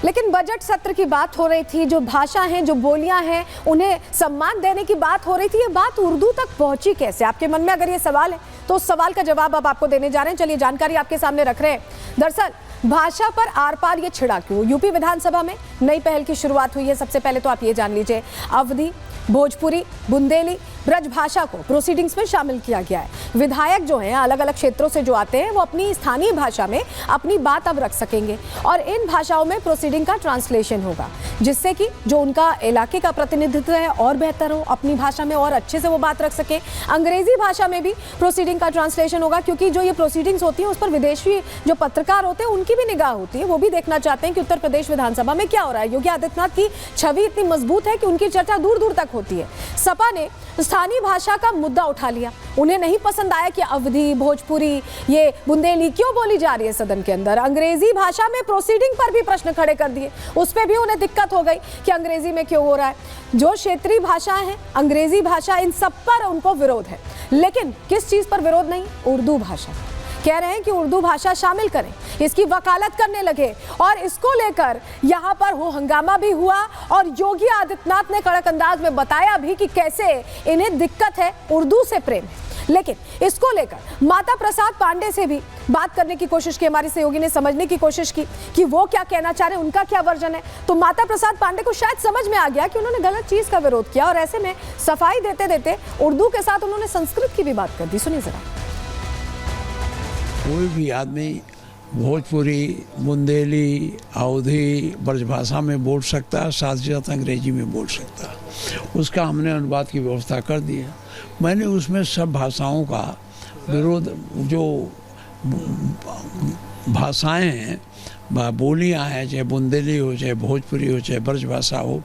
लेकिन बजट सत्र की बात हो रही थी, जो भाषा है, जो बोलियां हैं, उन्हें सम्मान देने की बात हो रही थी। ये बात उर्दू तक पहुंची कैसे? आपके मन में अगर ये सवाल है तो उस सवाल का जवाब अब आपको देने जा रहे हैं। चलिए जानकारी आपके सामने रख रहे हैं। दरअसल भाषा पर आर पार ये छिड़ा क्यों? यूपी विधानसभा में नई पहल की शुरुआत हुई है। सबसे पहले तो आप ये जान लीजिए, अवधी, भोजपुरी, बुंदेली, ब्रज भाषा को प्रोसीडिंग्स में शामिल किया गया है। विधायक जो हैं अलग अलग क्षेत्रों से जो आते हैं वो अपनी स्थानीय भाषा में अपनी बात अब रख सकेंगे और इन भाषाओं में प्रोसीडिंग का ट्रांसलेशन होगा, जिससे कि जो उनका इलाके का प्रतिनिधित्व है और बेहतर हो, अपनी भाषा में और अच्छे से वो बात रख सके। अंग्रेजी भाषा में भी प्रोसीडिंग का ट्रांसलेशन होगा, क्योंकि जो ये प्रोसीडिंग्स होती हैं उस पर विदेशी जो पत्रकार होते हैं उनकी भी निगाह होती है। वो भी देखना चाहते हैं कि उत्तर प्रदेश विधानसभा में क्या हो रहा है। योगी आदित्यनाथ की छवि इतनी मजबूत है कि उनकी चर्चा दूर दूर तक होती है। सपा ने स्थानीय भाषा का मुद्दा उठा लिया। उन्हें नहीं पसंद आया कि अवधी, भोजपुरी, ये बुंदेली क्यों बोली जा रही है सदन के अंदर। अंग्रेजी भाषा में प्रोसीडिंग पर भी प्रश्न खड़े कर दिए। उस पर भी उन्हें दिक्कत हो गई कि अंग्रेजी में क्यों हो रहा है। जो क्षेत्रीय भाषाएं हैं, अंग्रेजी भाषा, इन सब पर उनको विरोध है। लेकिन किस चीज पर विरोध नहीं? उर्दू भाषा। कह रहे हैं कि उर्दू भाषा शामिल करें, इसकी वकालत करने लगे और इसको लेकर यहाँ पर हो हंगामा भी हुआ और योगी आदित्यनाथ ने कड़क अंदाज में बताया भी कि कैसे इन्हें दिक्कत है, उर्दू से प्रेम है। लेकिन इसको लेकर माता प्रसाद पांडे से भी बात करने की कोशिश की हमारी सहयोगी ने, समझने की कोशिश की कि वो क्या कहना चाह रहे हैं, उनका क्या वर्जन है। तो माता प्रसाद पांडे को शायद समझ में आ गया कि उन्होंने गलत चीज का विरोध किया और ऐसे में सफाई देते देते उर्दू के साथ उन्होंने संस्कृत की भी बात कर दी। सुनिए जरा। कोई भी आदमी भोजपुरी, बुंदेली, अवधी, ब्रजभाषा में बोल सकता है, साथ ही साथ अंग्रेजी में बोल सकता है। उसका हमने अनुवाद की व्यवस्था कर दी है। मैंने उसमें सब भाषाओं का विरोध, जो भाषाएं हैं, बोलियां हैं, चाहे बुंदेली हो, चाहे भोजपुरी हो, चाहे ब्रजभाषा हो,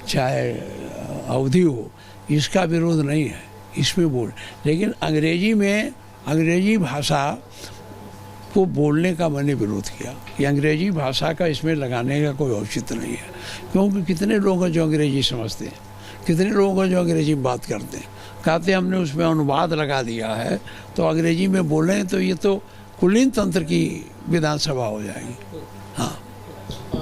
चाहे अवधी हो, इसका विरोध नहीं है, इसमें बोल। लेकिन अंग्रेजी भाषा को बोलने का मैंने विरोध किया कि अंग्रेजी भाषा का इसमें लगाने का कोई औचित्य नहीं है, क्योंकि कितने लोग हैं जो अंग्रेजी समझते हैं, कितने लोग हैं जो अंग्रेजी में बात करते हैं। कहते हमने उसमें अनुवाद लगा दिया है तो अंग्रेजी में बोलें तो ये तो कुलीन तंत्र की विधानसभा हो जाएगी। हाँ,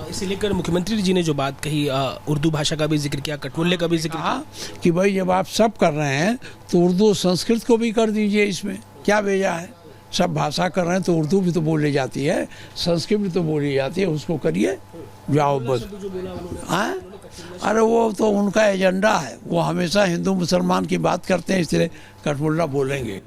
इसे लेकर मुख्यमंत्री जी ने जो बात कही, उर्दू भाषा का भी जिक्र किया, कठमुल्ले का भी जिक्र किया कि भाई जब आप सब कर रहे हैं तो उर्दू संस्कृत को भी कर दीजिए। इसमें क्या भेजा है? सब भाषा कर रहे हैं तो उर्दू भी तो बोली जाती है, संस्कृत भी तो बोली जाती है, उसको करिए, जाओ बस। हाँ, अरे वो तो उनका एजेंडा है, वो हमेशा हिंदू मुसलमान की बात करते हैं, इसलिए कठमुल्ला बोलेंगे।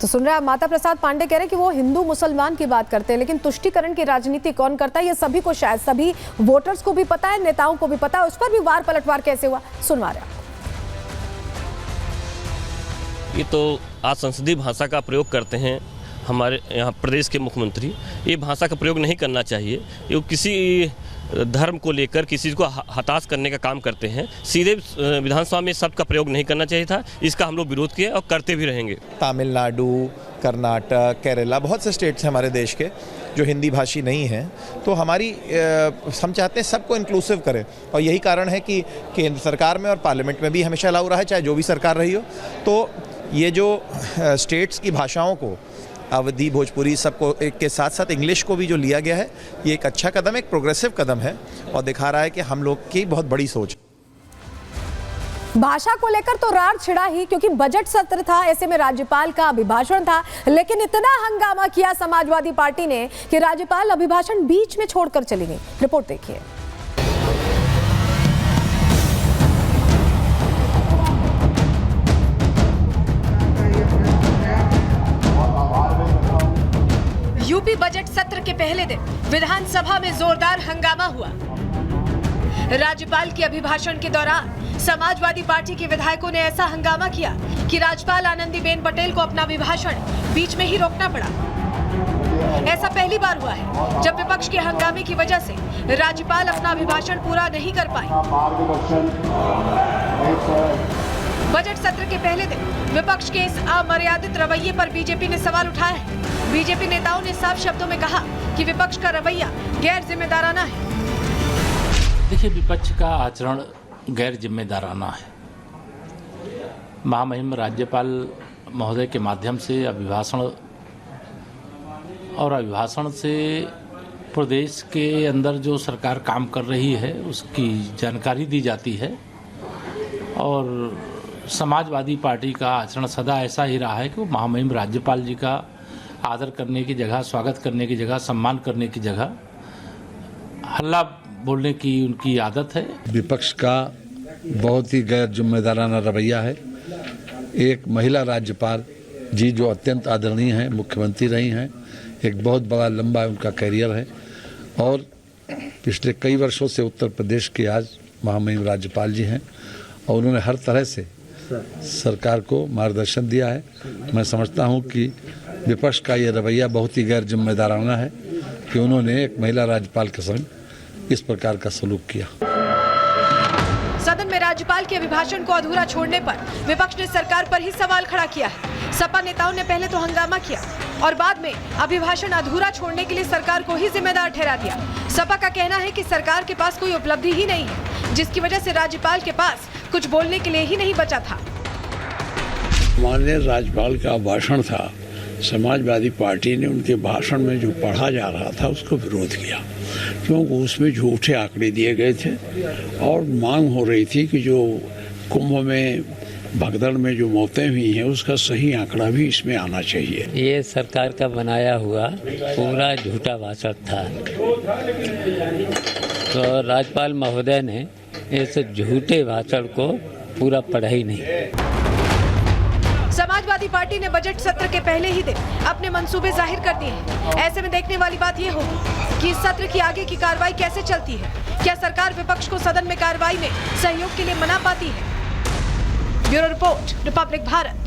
तो सुन रहे हैं, माता प्रसाद पांडे कह रहे हैं कि वो हिंदू मुसलमान की बात करते हैं, लेकिन तुष्टीकरण की राजनीति कौन करता है ये सभी को, शायद सभी वोटर्स को भी पता है, नेताओं को भी पता है। उस पर भी वार पलटवार कैसे हुआ, सुनवा रहे हैं। ये तो आज संसदीय भाषा का प्रयोग करते हैं हमारे यहाँ प्रदेश के मुख्यमंत्री। ये भाषा का प्रयोग नहीं करना चाहिए। ये किसी धर्म को लेकर किसी को हताश करने का काम करते हैं। सीधे विधानसभा में शब्द का प्रयोग नहीं करना चाहिए था। इसका हम लोग विरोध किए और करते भी रहेंगे। तमिलनाडु, कर्नाटक, केरला, बहुत से स्टेट्स हैं हमारे देश के जो हिंदी भाषी नहीं हैं। तो हम चाहते हैं सबको इंक्लूसिव करें और यही कारण है कि केंद्र सरकार में और पार्लियामेंट में भी हमेशा अलाउ रहा है, चाहे जो भी सरकार रही हो। तो ये जो स्टेट्स की भाषाओं को, अवधी, भोजपुरी, सबको एक के साथ साथ इंग्लिश को भी जो लिया गया है, ये एक अच्छा कदम है, एक प्रोग्रेसिव कदम है और दिखा रहा है कि हम लोग की बहुत बड़ी सोच। भाषा को लेकर तो रार छिड़ा ही, क्योंकि बजट सत्र था, ऐसे में राज्यपाल का अभिभाषण था। लेकिन इतना हंगामा किया समाजवादी पार्टी ने कि राज्यपाल अभिभाषण बीच में छोड़कर चली गई। रिपोर्ट देखिए। यूपी बजट सत्र के पहले दिन विधानसभा में जोरदार हंगामा हुआ। राज्यपाल के अभिभाषण के दौरान समाजवादी पार्टी के विधायकों ने ऐसा हंगामा किया कि राज्यपाल आनंदीबेन पटेल को अपना अभिभाषण बीच में ही रोकना पड़ा। ऐसा पहली बार हुआ है जब विपक्ष के हंगामे की वजह से राज्यपाल अपना अभिभाषण पूरा नहीं कर पाए। बजट सत्र के पहले दिन विपक्ष के इस अमर्यादित रवैये पर बीजेपी ने सवाल उठाया है। बीजेपी नेताओं ने साफ शब्दों में कहा कि विपक्ष का रवैया गैर जिम्मेदाराना है। देखिए, विपक्ष का आचरण गैर जिम्मेदाराना है। महामहिम राज्यपाल महोदय के माध्यम से अभिभाषण और अभिभाषण से प्रदेश के अंदर जो सरकार काम कर रही है उसकी जानकारी दी जाती है। और समाजवादी पार्टी का आचरण सदा ऐसा ही रहा है कि वो महामहिम राज्यपाल जी का आदर करने की जगह, स्वागत करने की जगह, सम्मान करने की जगह हल्ला बोलने की उनकी आदत है। विपक्ष का बहुत ही गैर जिम्मेदाराना रवैया है। एक महिला राज्यपाल जी जो अत्यंत आदरणीय हैं, मुख्यमंत्री रही हैं, एक बहुत बड़ा लंबा उनका कैरियर है और पिछले कई वर्षों से उत्तर प्रदेश के आज महामहिम राज्यपाल जी हैं और उन्होंने हर तरह से सरकार को मार्गदर्शन दिया है। मैं समझता हूं कि विपक्ष का ये रवैया बहुत ही गैर जिम्मेदाराना है कि उन्होंने एक महिला राज्यपाल के संग इस प्रकार का सलूक किया। सदन में राज्यपाल के अभिभाषण को अधूरा छोड़ने पर विपक्ष ने सरकार पर ही सवाल खड़ा किया है। सपा नेताओं ने पहले तो हंगामा किया और बाद में अभिभाषण अधूरा छोड़ने के लिए सरकार को ही जिम्मेदार ठहरा दिया। सपा का कहना है कि सरकार के पास कोई उपलब्धि ही नहीं है, जिसकी वजह से राज्यपाल के पास कुछ बोलने के लिए ही नहीं बचा था। माननीय राज्यपाल का भाषण था, समाजवादी पार्टी ने उनके भाषण में जो पढ़ा जा रहा था उसको विरोध किया, क्योंकि उसमें झूठे आंकड़े दिए गए थे और मांग हो रही थी कि जो कुंभ में भगदड़ में जो मौतें हुई हैं उसका सही आंकड़ा भी इसमें आना चाहिए। ये सरकार का बनाया हुआ पूरा झूठा भाषण था। तो राज्यपाल महोदय ने इस झूठे भाषण को पूरा पढ़ा ही नहीं। समाजवादी पार्टी ने बजट सत्र के पहले ही दिन अपने मंसूबे जाहिर कर दिए हैं। ऐसे में देखने वाली बात ये होगी कि इस सत्र की आगे की कार्रवाई कैसे चलती है। क्या सरकार विपक्ष को सदन में कार्रवाई में सहयोग के लिए मना पाती है? Bureau report, Republic Bharat.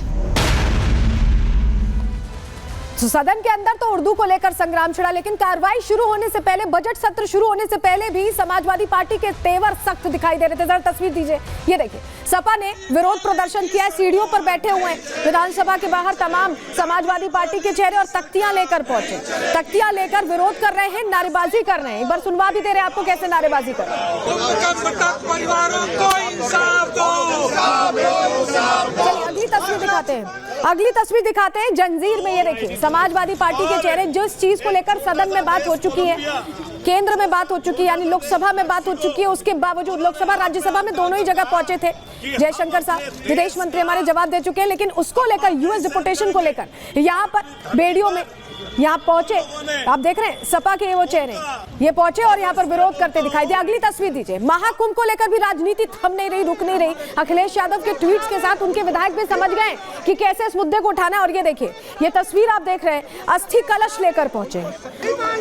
तो सदन के अंदर तो उर्दू को लेकर संग्राम छिड़ा, लेकिन कार्रवाई शुरू होने से पहले, बजट सत्र शुरू होने से पहले भी समाजवादी पार्टी के तेवर सख्त दिखाई दे रहे थे। जरा तस्वीर दीजिए, ये देखिए, सपा ने विरोध प्रदर्शन किया है, सीढ़ियों पर बैठे हुए हैं। विधानसभा के बाहर तमाम समाजवादी पार्टी के चेहरे और तख्तियां लेकर पहुंचे, तख्तियां लेकर विरोध कर रहे हैं, नारेबाजी कर रहे हैं। एक बार सुनवा भी दे रहे हैं आपको कैसे नारेबाजी कर रहे हैं। अगली तस्वीर दिखाते हैं, अगली तस्वीर दिखाते हैं। जंजीर में ये देखिए, समाजवादी पार्टी के चेहरे। जिस चीज को लेकर सदन में बात हो चुकी है, केंद्र में बात हो चुकी है, यानी लोकसभा में बात हो चुकी है, उसके बावजूद लोकसभा राज्यसभा में दोनों ही जगह पहुंचे थे। जयशंकर साहब विदेश मंत्री हमारे जवाब दे चुके हैं, लेकिन उसको लेकर, यूएस डिपोटेशन को लेकर यहाँ पर बेड़ियों में यहाँ पहुंचे। आप देख रहे हैं सपा के वो चेहरे, ये पहुंचे और यहाँ पर विरोध करते दिखाई दे। अगली तस्वीर दीजिए। महाकुंभ को लेकर भी राजनीति थम नहीं रही, रुक नहीं रही। अखिलेश यादव के ट्वीट्स के साथ उनके विधायक भी समझ गए कि कैसे इस मुद्दे को उठाना है। और ये देखिए, ये तस्वीर आप देख रहे हैं, अस्थि कलश लेकर पहुंचे।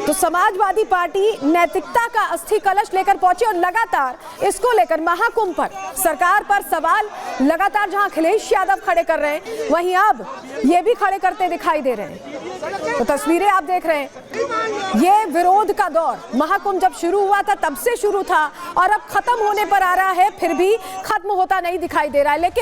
तो समाजवादी पार्टी नैतिकता का अस्थि कलश लेकर पहुंची और लगातार इसको लेकर महाकुंभ पर, सरकार पर सवाल लगातार जहां अखिलेश यादव खड़े कर रहे हैं, वहीं अब ये भी खड़े करते दिखाई दे रहे हैं। तो तस्वीरें आप देख रहे हैं, ये विरोध का दौर महाकुंभ जब शुरू हुआ था तब से शुरू था और अब खत्म होने पर आ रहा है, फिर भी खत्म होता नहीं दिखाई दे रहा है। लेकिन